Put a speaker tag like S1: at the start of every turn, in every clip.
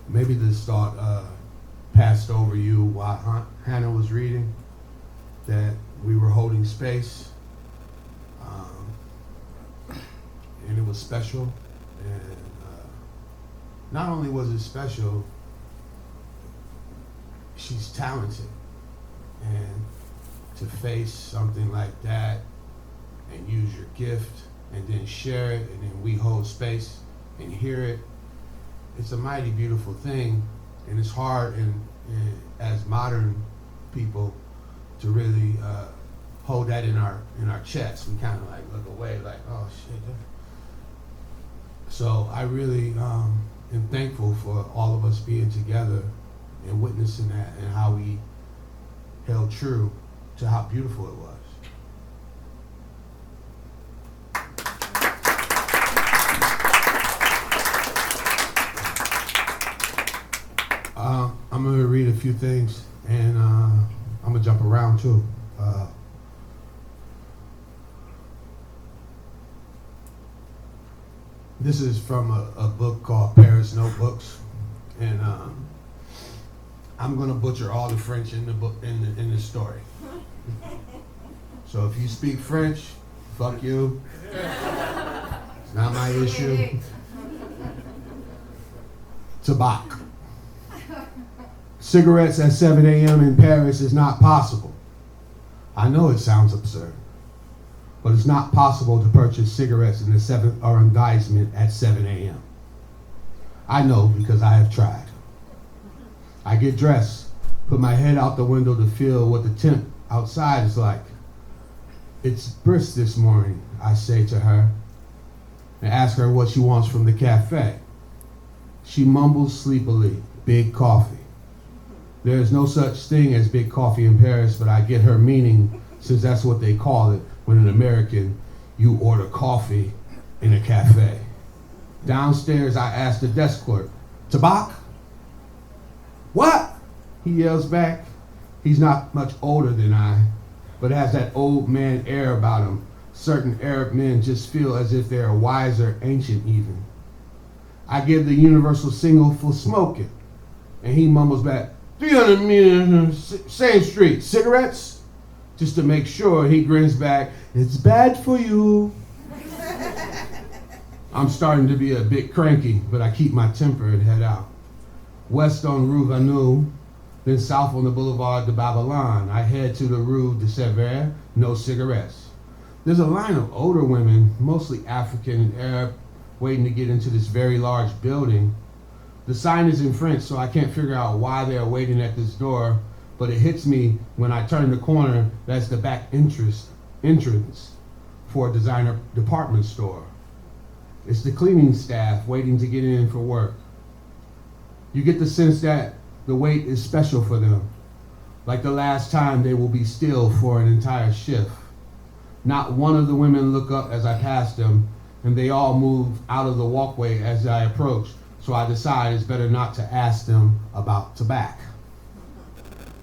S1: maybe this thought passed over you while Hannah was reading, that we were holding space, and it was special. And not only was it special, she's talented. And to face something like that and use your gift and then share it, and then we hold space and hear it, it's a mighty beautiful thing. And it's hard as modern people to really hold that in our chest. We kind of like look away like, oh shit. So I really am thankful for all of us being together and witnessing that, and how we held true to how beautiful it was. I'm going to read a few things, and I'm going to jump around too. This is from a book called Paris Notebooks, and I'm going to butcher all the French in the book in the story. So if you speak French, fuck you. It's not my issue. Tobacco. Cigarettes at 7 a.m. in Paris is not possible. I know it sounds absurd, but it's not possible to purchase cigarettes in the 7th arrondissement at 7 a.m. I know because I have tried. I get dressed, put my head out the window to feel what the temp outside is like. It's brisk this morning, I say to her, and ask her what she wants from the cafe. She mumbles sleepily, big coffee. There is no such thing as big coffee in Paris, but I get her meaning, since that's what they call it when an American, you order coffee in a cafe. Downstairs, I ask the desk clerk, "Tabac?" "What?" he yells back. He's not much older than I, but has that old man air about him. Certain Arab men just feel as if they're wiser, ancient even. I give the universal signal for smoking, and he mumbles back, 300 meters, same street, cigarettes? Just to make sure, he grins back, "It's bad for you." I'm starting to be a bit cranky, but I keep my temper and head out. West on Rue Vanneau, then south on the Boulevard de Babylon. I head to the Rue de Sèvres, no cigarettes. There's a line of older women, mostly African and Arab, waiting to get into this very large building. The sign is in French, so I can't figure out why they're waiting at this door, but it hits me when I turn the corner. That's the back entrance for a designer department store. It's the cleaning staff waiting to get in for work. You get the sense that the wait is special for them, like the last time they will be still for an entire shift. Not one of the women look up as I pass them, and they all move out of the walkway as I approach, so I decide it's better not to ask them about tobacco.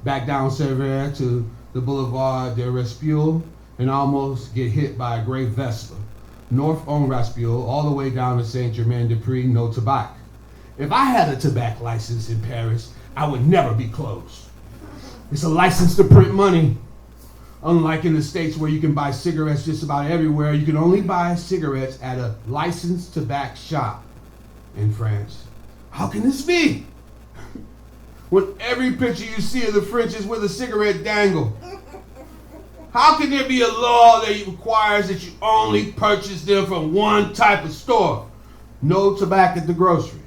S1: Back down Sèvres to the Boulevard de Raspail, and almost get hit by a gray Vespa. North on Raspail, all the way down to Saint-Germain-des-Prés, no tobacco. If I had a tobacco license in Paris, I would never be closed. It's a license to print money. Unlike in the States where you can buy cigarettes just about everywhere, you can only buy cigarettes at a licensed tobacco shop in France. How can this be? When every picture you see of the French is with a cigarette dangle. How can there be a law that requires that you only purchase them from one type of store? No tobacco at the grocery.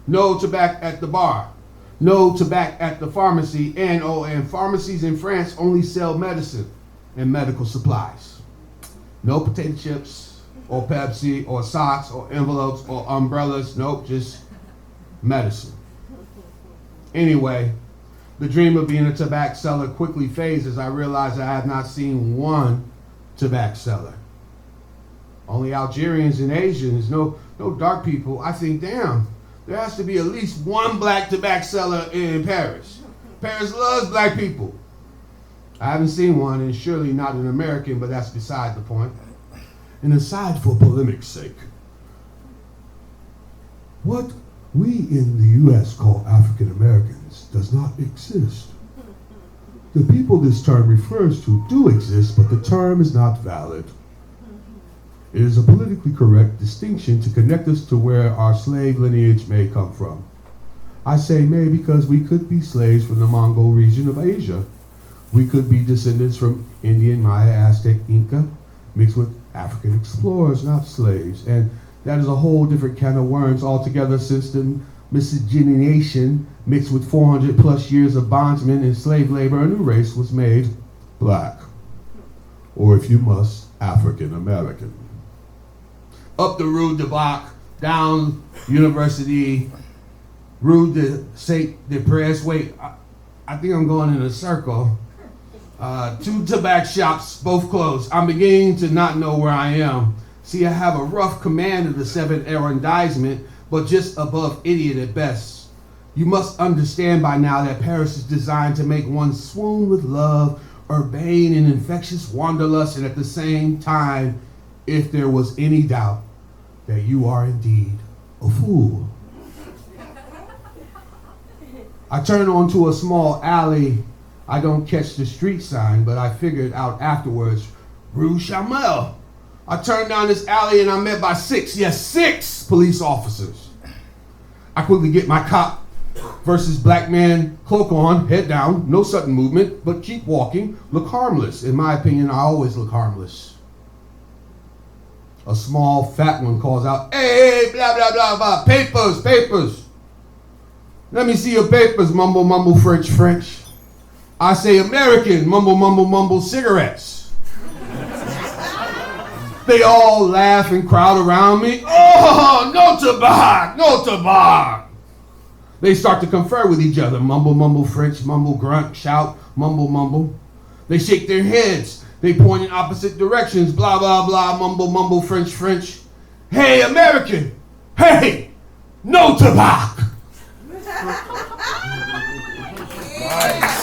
S1: No tobacco at the bar. No tobacco at the pharmacy. And pharmacies in France only sell medicine and medical supplies. No potato chips or Pepsi or socks or envelopes or umbrellas. Nope, just medicine. Anyway, the dream of being a tobacco seller quickly fades as I realize I have not seen one tobacco seller. Only Algerians and Asians, no dark people. I think, damn, there has to be at least one black tobacco seller in Paris. Paris loves black people. I haven't seen one, and surely not an American, but that's beside the point. And aside for polemic's sake, what we in the U.S. call African Americans does not exist. The people this term refers to do exist, but the term is not valid. It is a politically correct distinction to connect us to where our slave lineage may come from. I say may because we could be slaves from the Mongol region of Asia. We could be descendants from Indian, Maya, Aztec, Inca, mixed with African explorers, not slaves. And that is a whole different can of worms altogether, since the miscegenation mixed with 400 plus years of bondsmen and slave labor, a new race was made black. Or if you must, African American. Up the Rue de Bac, down University, Rue de Saint-Deprez. Wait, I think I'm going in a circle. Two tobacco shops, both closed. I'm beginning to not know where I am. See, I have a rough command of the 7th arrondissement, but just above idiot at best. You must understand by now that Paris is designed to make one swoon with love, urbane and infectious wanderlust, and at the same time, if there was any doubt, that you are indeed a fool. I turn onto a small alley. I don't catch the street sign, but I figured out afterwards, Rue Chamel. I turned down this alley and I'm met by 6 police officers. I quickly get my cop versus black man cloak on, head down, no sudden movement, but keep walking, look harmless. In my opinion, I always look harmless. A small fat one calls out, hey, blah, blah, blah, blah, papers. Let me see your papers, mumble, mumble, French. I say American, mumble, mumble, mumble, cigarettes. They all laugh and crowd around me. Oh, no tobacco. They start to confer with each other. Mumble, mumble, French, mumble, grunt, shout, mumble, mumble. They shake their heads. They point in opposite directions. Blah, blah, blah, mumble, mumble, French. Hey, American. Hey, no tobacco.
S2: Nice.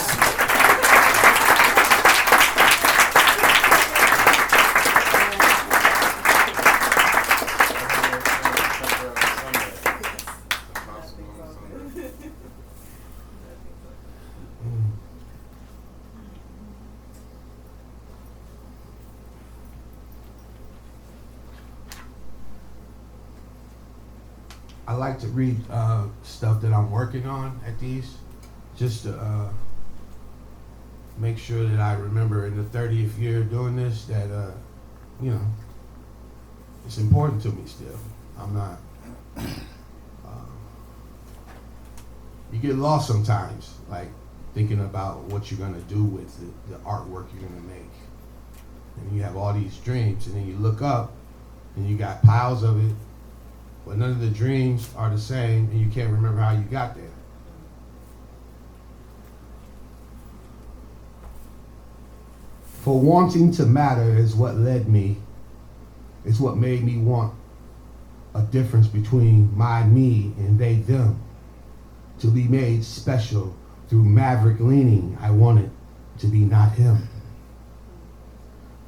S1: I like to read stuff that I'm working on at these, just to make sure that I remember in the 30th year doing this that, it's important to me still. I'm not, you get lost sometimes, like thinking about what you're gonna do with the artwork you're gonna make. And you have all these dreams, and then you look up and you got piles of it, but none of the dreams are the same, and you can't remember how you got there. For wanting to matter is what led me, is what made me want a difference between my me and they them. To be made special through maverick leaning, I wanted to be not him.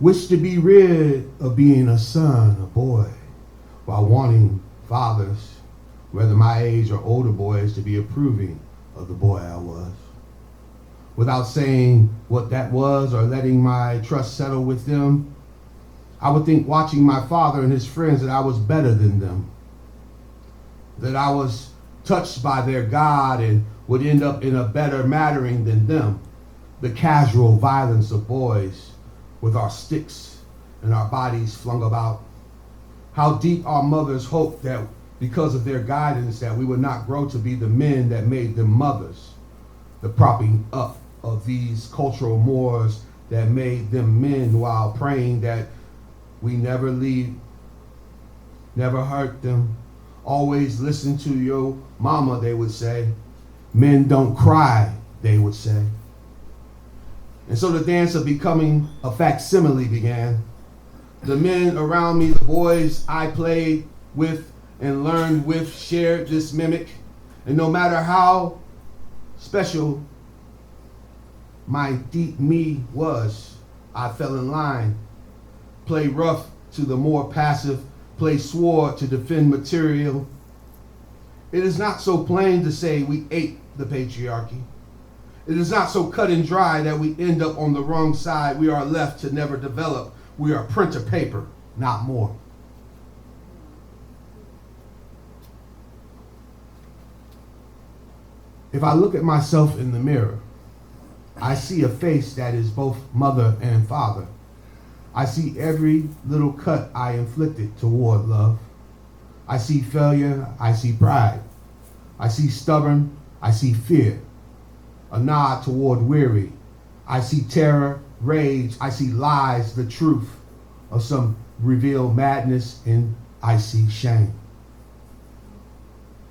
S1: Wish to be rid of being a son, a boy, while wanting fathers, whether my age or older boys, to be approving of the boy I was. Without saying what that was or letting my trust settle with them, I would think watching my father and his friends that I was better than them, that I was touched by their God and would end up in a better mattering than them. The casual violence of boys with our sticks and our bodies flung about. How deep our mothers hoped that because of their guidance that we would not grow to be the men that made them mothers. The propping up of these cultural mores that made them men while praying that we never leave, never hurt them. Always listen to your mama, they would say. Men don't cry, they would say. And so the dance of becoming a facsimile began. The men around me, the boys I played with and learned with, shared this mimic. And no matter how special my deep me was, I fell in line. Play rough to the more passive, play swore to defend material. It is not so plain to say we ate the patriarchy. It is not so cut and dry that we end up on the wrong side. We are left to never develop. We are printer paper, not more. If I look at myself in the mirror, I see a face that is both mother and father. I see every little cut I inflicted toward love. I see failure, I see pride. I see stubborn, I see fear. A nod toward weary. I see terror, rage, I see lies, the truth of some revealed madness, and I see shame.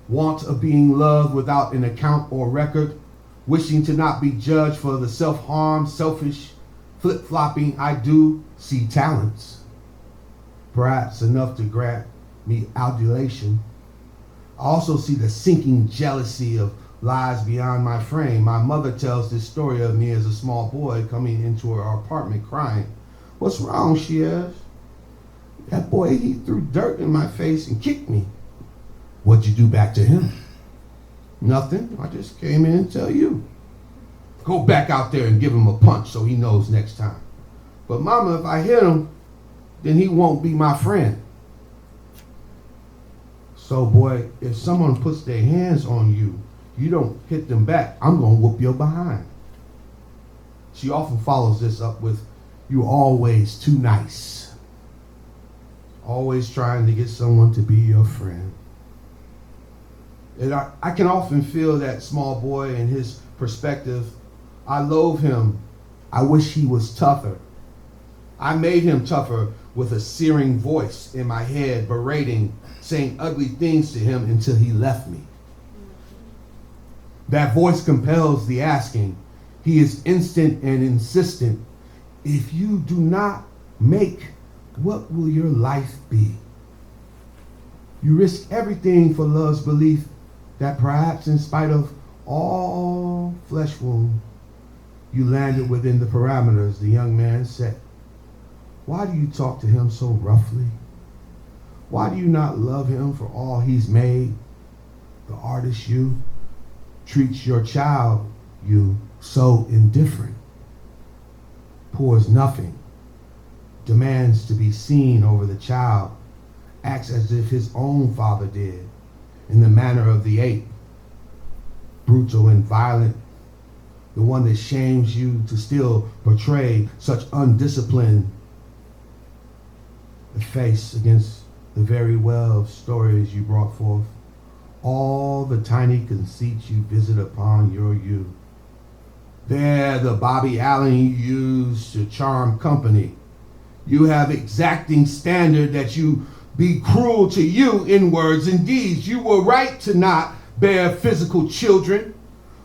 S1: Want of being loved without an account or record, wishing to not be judged for the self-harm, selfish, flip-flopping. I do see talents, perhaps enough to grant me adulation. I also see the sinking jealousy of lies beyond my frame. My mother tells this story of me as a small boy coming into her apartment crying. "What's wrong?" she asked. "That boy, he threw dirt in my face and kicked me." "What'd you do back to him?" "Nothing. I just came in to tell you. Go back out there and give him a punch so he knows next time." "But Mama, if I hit him, then he won't be my friend." "So boy, if someone puts their hands on you, you don't hit them back, I'm going to whoop your behind." She often follows this up with, "You're always too nice." Always trying to get someone to be your friend. And I can often feel that small boy and his perspective. I loathe him. I wish he was tougher. I made him tougher with a searing voice in my head, berating, saying ugly things to him until he left me. That voice compels the asking. He is instant and insistent. If you do not make, what will your life be? You risk everything for love's belief that perhaps in spite of all flesh wound, you landed within the parameters the young man set. Why do you talk to him so roughly? Why do you not love him for all he's made? The artist you treats your child, you, so indifferent. Pours nothing, demands to be seen over the child, acts as if his own father did, in the manner of the ape, brutal and violent, the one that shames you to still portray such undisciplined a face against the very well of stories you brought forth, all the tiny conceits you visit upon your youth. They're the Bobby Allen you use to charm company. You have exacting standard that you be cruel to you in words and deeds. You were right to not bear physical children,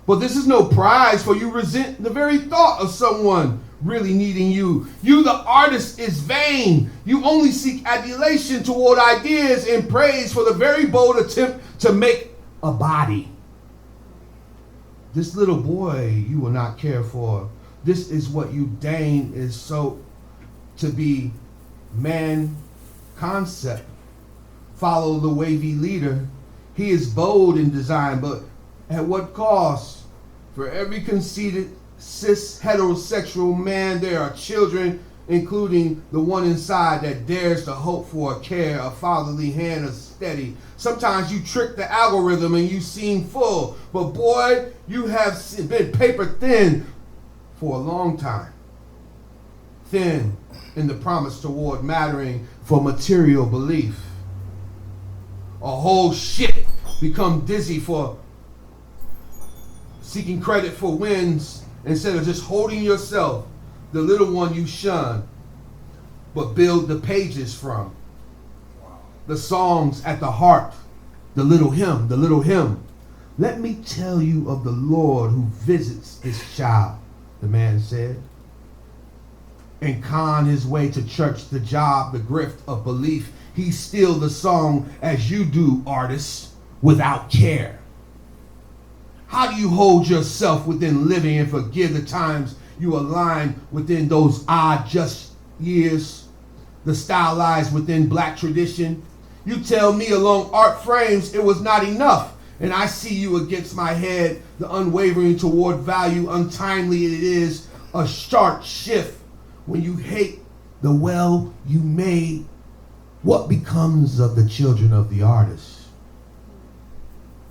S1: but this is no prize, for you resent the very thought of someone really needing you. You, the artist, is vain. You only seek adulation toward ideas and praise for the very bold attempt to make a body. This little boy you will not care for. This is what you deign is so to be man concept. Follow the wavy leader. He is bold in design, but at what cost? For every conceited cis heterosexual man, there are children, including the one inside that dares to hope for a care, a fatherly hand, a steady. Sometimes you trick the algorithm and you seem full, but boy, you have been paper thin for a long time. Thin in the promise toward mattering for material belief. A whole shit become dizzy for seeking credit for wins instead of just holding yourself, the little one you shun, but build the pages from. The songs at the heart, the little hymn, the little hymn. Let me tell you of the Lord who visits this child, the man said, and con his way to church, the job, the grift of belief. He steal the song as you do, artists, without care. How do you hold yourself within living and forgive the times you align within those odd just years, the stylized within black tradition? You tell me along art frames it was not enough. And I see you against my head, the unwavering toward value, untimely it is, a sharp shift. When you hate the well you made, what becomes of the children of the artist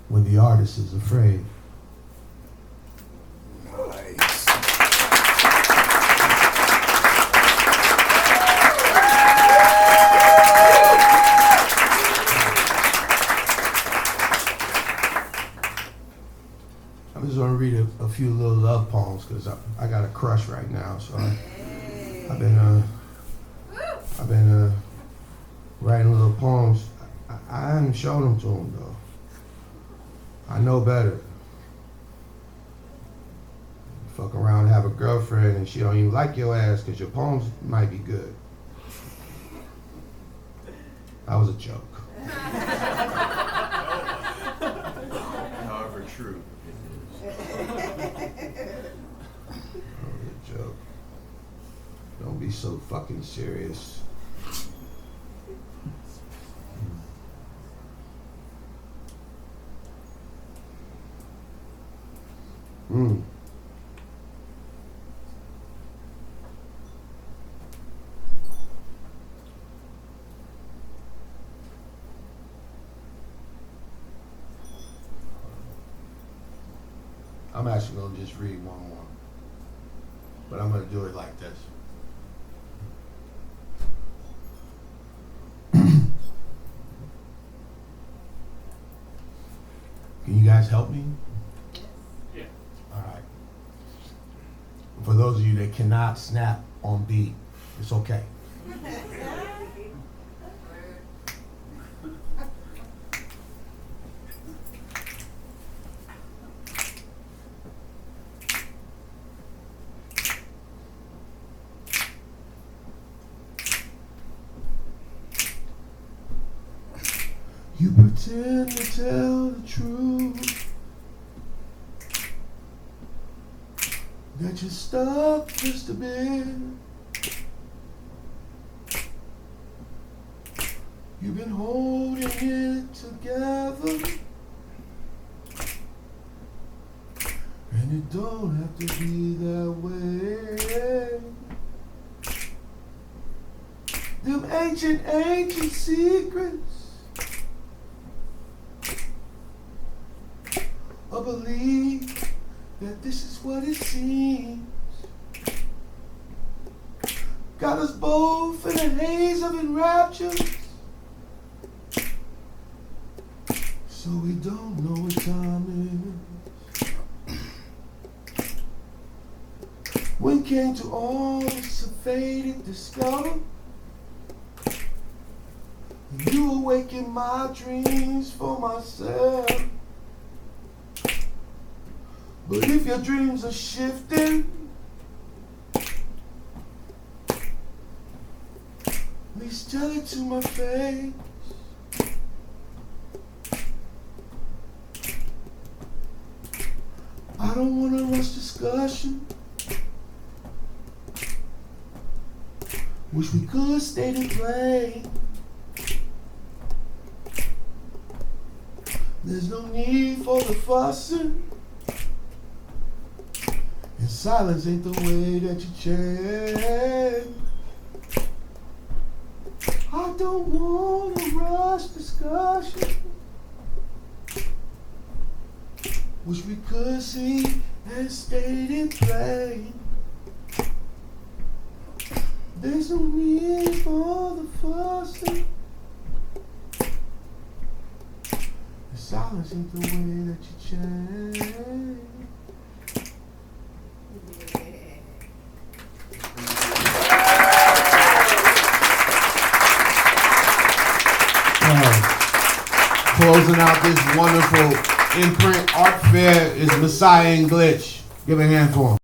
S1: when the artist is afraid?
S2: Nice.
S1: I'm just going to read a few little love poems because I got a crush right now. So I've been writing little poems. I haven't shown them to him though. I know better. Fuck around and have a girlfriend and she don't even like your ass because your poems might be good. That was a joke.
S2: However true.
S1: Joke. Don't be so fucking serious. I'm actually going to just read one more. But I'm going to do it like this. Can you guys help me?
S3: Yeah.
S1: All right. For those of you that cannot snap on beat, it's okay. You pretend to tell the truth, that you're stuck just a bit. You've been holding it together, and it don't have to be that way. Them ancient secrets, I believe that this is what it seems. Got us both in a haze of enrapture, so we don't know what time is. When came to all this faded discover, you awaken my dreams for myself. But if your dreams are shifting, please tell it to my face. I don't want to rush discussion. Wish we could stay in play. There's no need for the fussing. And silence ain't the way that you change. I don't want to rush discussion. Wish we could see and stayed in play. There's no need for the fussing. The silence ain't the way that you change. Closing out this wonderful Imprint art fair is Messiah and Glitch. Give a hand for him.